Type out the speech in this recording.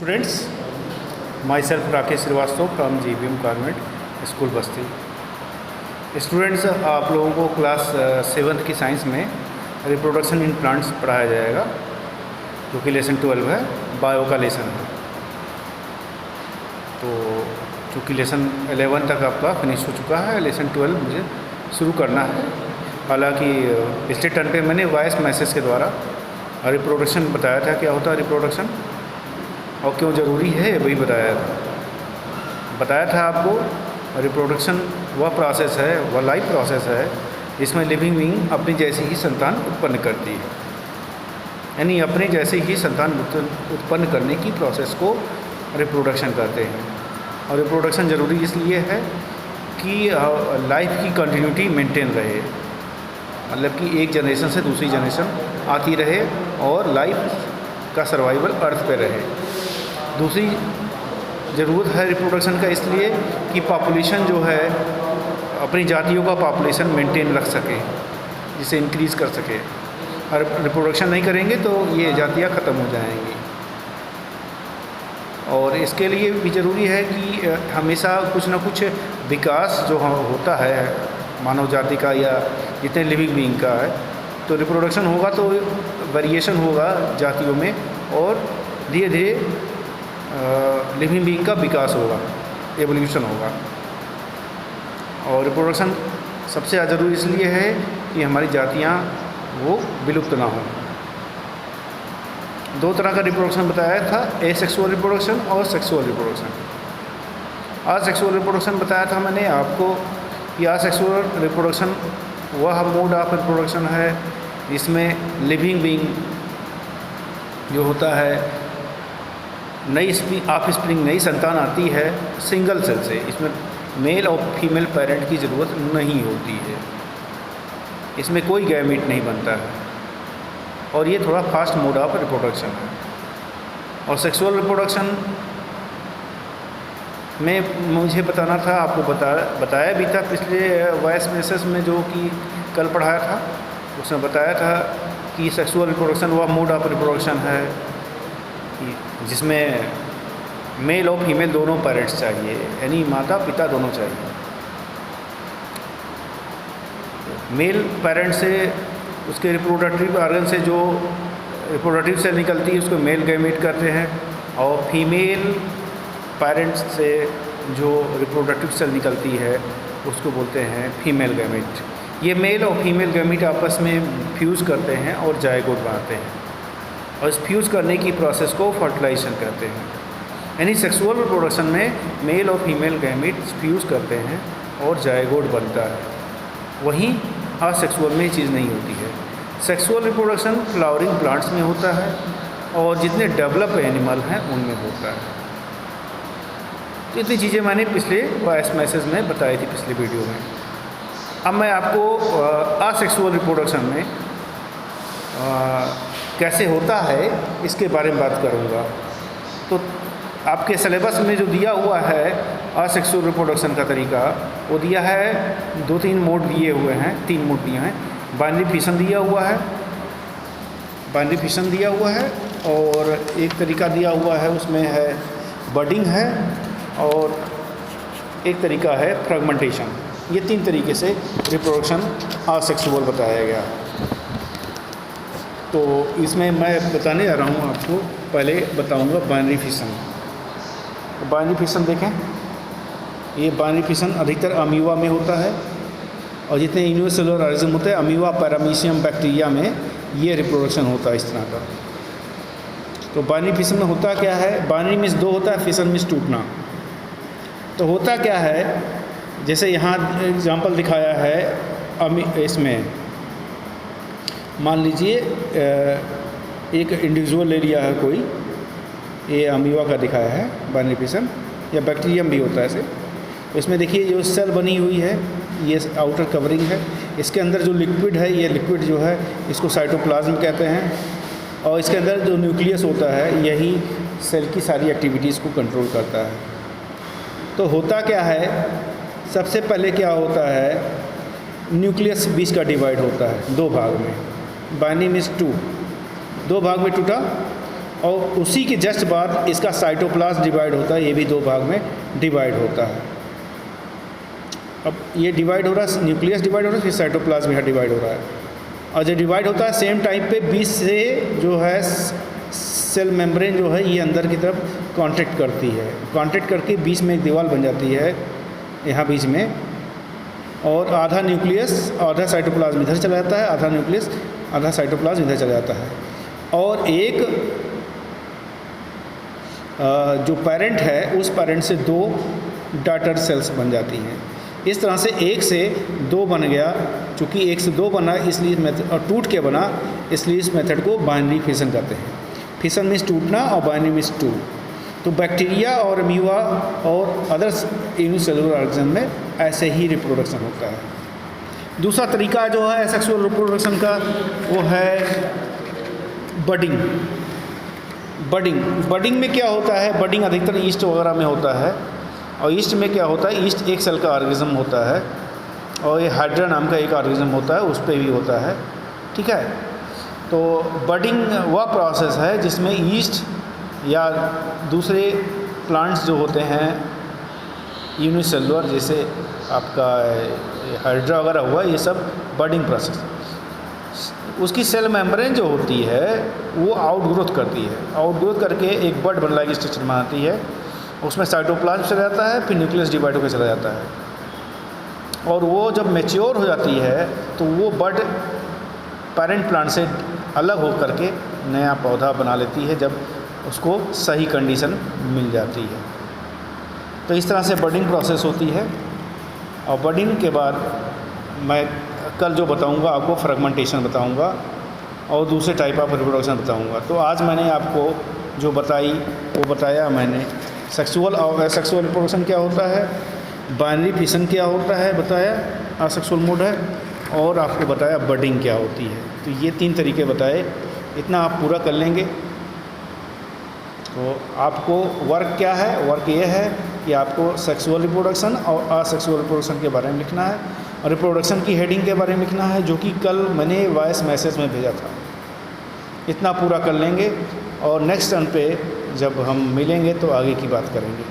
Students, myself Rakesh Srivastava from GBM convent school Basti. Students, आप लोगों को क्लास 7th की साइंस में रिप्रोडक्शन इन प्लांट्स पढ़ाया जाएगा, जो कि लेसन 12 है, बायो का लेसन है। तो चूँकि लेसन 11 तक आपका फिनिश हो चुका है, लेसन 12 मुझे शुरू करना है। हालांकि पिछले टर्न पे मैंने वॉइस मैसेज के द्वारा रिप्रोडक्शन बताया था, क्या होता है रिप्रोडक्शन और क्यों ज़रूरी है, वही बताया था आपको। रिप्रोडक्शन वह प्रोसेस है, वह लाइफ प्रोसेस है जिसमें लिविंग बीइंग अपनी जैसी ही संतान उत्पन्न करती है, यानी अपने जैसे ही संतान उत्पन्न करने की प्रोसेस को रिप्रोडक्शन कहते हैं। और रिप्रोडक्शन ज़रूरी इसलिए है कि लाइफ की कंटिन्यूटी मेंटेन रहे, मतलब कि एक जनरेशन से दूसरी जनरेशन आती रहे और लाइफ का सर्वाइवल अर्थ पे रहे। दूसरी ज़रूरत है रिप्रोडक्शन का इसलिए कि पॉपुलेशन जो है अपनी जातियों का पॉपुलेशन मेंटेन रख सके, जिसे इंक्रीज़ कर सके। और रिप्रोडक्शन नहीं करेंगे तो ये जातियाँ ख़त्म हो जाएंगी। और इसके लिए भी ज़रूरी है कि हमेशा कुछ ना कुछ विकास जो होता है मानव जाति का या जितने लिविंग बीइंग का है, तो रिप्रोडक्शन होगा तो वेरिएशन होगा जातियों में और धीरे धीरे लिविंग बीइंग का विकास होगा, एवोल्यूशन होगा। और रिप्रोडक्शन सबसे ज़्यादा ज़रूरी इसलिए है कि हमारी जातियाँ वो विलुप्त ना हों। दो तरह का रिप्रोडक्शन बताया था, एसेक्सुअल रिप्रोडक्शन और सेक्सुअल रिप्रोडक्शन। असेक्सुअल रिप्रोडक्शन बताया था मैंने आपको कि असेक्सुअल रिप्रोडक्शन वह मोड ऑफ रिप्रोडक्शन है जिसमें लिविंग बीइंग जो होता है नई ऑफस्प्रिंग नई संतान आती है सिंगल सेल से। इसमें मेल और फीमेल पेरेंट की ज़रूरत नहीं होती है, इसमें कोई गैमीट नहीं बनता है और ये थोड़ा फास्ट मोड ऑफ रिप्रोडक्शन है। और सेक्सुअल रिप्रोडक्शन में मुझे बताना था, आपको बताया भी था पिछले वॉइस मैसेज में जो कि कल पढ़ाया था, उसमें बताया था कि सेक्सुअल रिप्रोडक्शन वह मोड ऑफ रिप्रोडक्शन है जिसमें मेल और फीमेल दोनों पेरेंट्स चाहिए, यानी माता पिता दोनों चाहिए। मेल पेरेंट से उसके रिप्रोडक्टिव ऑर्गन से जो रिप्रोडक्टिव सेल निकलती है उसको मेल गैमेट कहते हैं, और फीमेल पेरेंट्स से जो रिप्रोडक्टिव सेल निकलती है उसको बोलते हैं फीमेल गैमेट। ये मेल और फीमेल गैमेट आपस में फ्यूज़ करते हैं और जायगोट बनाते हैं, और इस फ्यूज़ करने की प्रोसेस को फर्टिलाइजेशन कहते हैं। यानी सेक्सुअल रिप्रोडक्शन में मेल और फीमेल गैमेट्स फ्यूज़ करते हैं और जायगोट बनता है। वहीं असेक्सुअल में ये चीज़ नहीं होती है। सेक्सुअल रिप्रोडक्शन फ्लावरिंग प्लांट्स में होता है और जितने डेवलप एनिमल हैं उनमें होता है। तो इतनी चीज़ें मैंने पिछले वॉइस मैसेज में बताई थी पिछले वीडियो में। अब मैं आपको असेक्सुअल रिप्रोडक्शन में कैसे होता है इसके बारे में बात करूँगा। तो आपके सिलेबस में जो दिया हुआ है असेक्सुअल रिप्रोडक्शन का तरीका, वो दिया है 2-3 मोड दिए हुए हैं, 3 मोड दिए हैं। बाइनरी फिशन दिया हुआ है, बाइनरी फिशन दिया हुआ है, और एक तरीका दिया हुआ है उसमें है बडिंग है, और एक तरीका है फ्रेगमेंटेशन। ये 3 तरीके से रिप्रोडक्शन असेक्सुअल बताया गया। तो इसमें मैं बताने जा रहा हूँ आपको, पहले बताऊँगा बाइनरी फिशन। बाइनरी फिशन देखें, ये बाइनरी फिशन अधिकतर अमीबा में होता है, और जितने यूनिवर्सल ऑर्गेनिज्म होते हैं अमीबा, पैरामीशियम, बैक्टीरिया में ये रिप्रोडक्शन होता है इस तरह का। तो बाइनरी फिशन में होता क्या है, बाइनरी मीन्स 2 होता है, फिशन मीन्स टूटना। तो होता क्या है, जैसे यहाँ एग्जाम्पल दिखाया है, इसमें मान लीजिए एक इंडिविजुअल ले लिया है कोई, ये अमीबा का दिखाया है बाइनरी फिशन, या बैक्टीरियम भी होता है ऐसे। इसमें देखिए जो सेल बनी हुई है ये आउटर कवरिंग है, इसके अंदर जो लिक्विड है ये लिक्विड जो है इसको साइटोप्लाज्म कहते हैं, और इसके अंदर जो न्यूक्लियस होता है यही सेल की सारी एक्टिविटीज़ को कंट्रोल करता है। तो होता क्या है, सबसे पहले क्या होता है, न्यूक्लियस बीच का डिवाइड होता है 2 भाग में। बाइनरी मीन्स 2, 2 भाग में टूटा, और उसी के जस्ट बाद इसका साइटोप्लाज्म डिवाइड होता है, ये भी 2 भाग में डिवाइड होता है। अब ये डिवाइड हो रहा है, न्यूक्लियस डिवाइड हो रहा है, फिर साइटोप्लाज्म यहाँ डिवाइड हो रहा है। और जब डिवाइड होता है सेम टाइम पे बीच से जो है सेल मेम्ब्रेन जो है ये अंदर की तरफ कांटेक्ट करती है, कांटेक्ट करके बीच में एक दीवार बन जाती है यहाँ बीच में, और आधा न्यूक्लियस आधा साइटोप्लाज्म इधर चला जाता है, आधा न्यूक्लियस आधा साइटोप्लाज्म इधर चला जाता है। और एक जो पेरेंट है उस पेरेंट से 2 डॉटर सेल्स बन जाती हैं। इस तरह से 1 से 2 बन गया, चूँकि 1 से 2 बना इसलिए मेथड, और टूट के बना इसलिए इस मेथड को बाइनरी फिशन कहते हैं। फिशन मीन्स टूटना और बाइनरी मीन्स टूट। तो बैक्टीरिया और अमीबा और अदर्स यूनिसेलुलर ऑर्गेनिज्म में ऐसे ही रिप्रोडक्शन होता है। दूसरा तरीका जो है सेक्सुअल रिप्रोडक्शन का वो है बडिंग। बडिंग में क्या होता है, बडिंग अधिकतर ईस्ट वगैरह में होता है। और ईस्ट में क्या होता है, ईस्ट एक सेल का ऑर्गेनिज्म होता है और ये हाइड्रा नाम का एक ऑर्गेनिज्म होता है, उस पर भी होता है। ठीक है, तो बडिंग वह प्रोसेस है जिसमें ईस्ट या दूसरे प्लांट्स जो होते हैं यूनिसेलुलर, जैसे आपका हाइड्रा वगैरह हुआ, ये सब बडिंग प्रोसेस। उसकी सेल मेम्ब्रेन जो होती है वो आउटग्रोथ करती है, आउटग्रोथ करके एक बड बन लाइक स्ट्रक्चर बनाती है, उसमें साइटोप्लाज्म चला जाता है, फिर न्यूक्लियस डिवाइड होकर चला जाता है। और वो जब मैच्योर हो जाती है तो वो बड पेरेंट प्लांट से अलग हो करके नया पौधा बना लेती है जब उसको सही कंडीशन मिल जाती है। तो इस तरह से बडिंग प्रोसेस होती है। और बडिंग के बाद मैं कल जो बताऊंगा आपको फ्रेगमेंटेशन बताऊंगा और दूसरे टाइप ऑफ रिप्रोडक्शन बताऊंगा। तो आज मैंने आपको जो बताई वो बताया मैंने, सेक्सुअल और असेक्सुअल रिप्रोडक्शन क्या होता है, बाइनरी फिशन क्या होता है बताया, असेक्सुअल मोड है, और आपको बताया बडिंग क्या होती है। तो ये 3 तरीके बताए, इतना आप पूरा कर लेंगे तो आपको वर्क क्या है, वर्क ये है कि आपको सेक्सुअल रिप्रोडक्शन और असेक्सुअल रिप्रोडक्शन के बारे में लिखना है और रिप्रोडक्शन की हेडिंग के बारे में लिखना है, जो कि कल मैंने वॉइस मैसेज में भेजा था। इतना पूरा कर लेंगे और नेक्स्ट टर्न पे जब हम मिलेंगे तो आगे की बात करेंगे।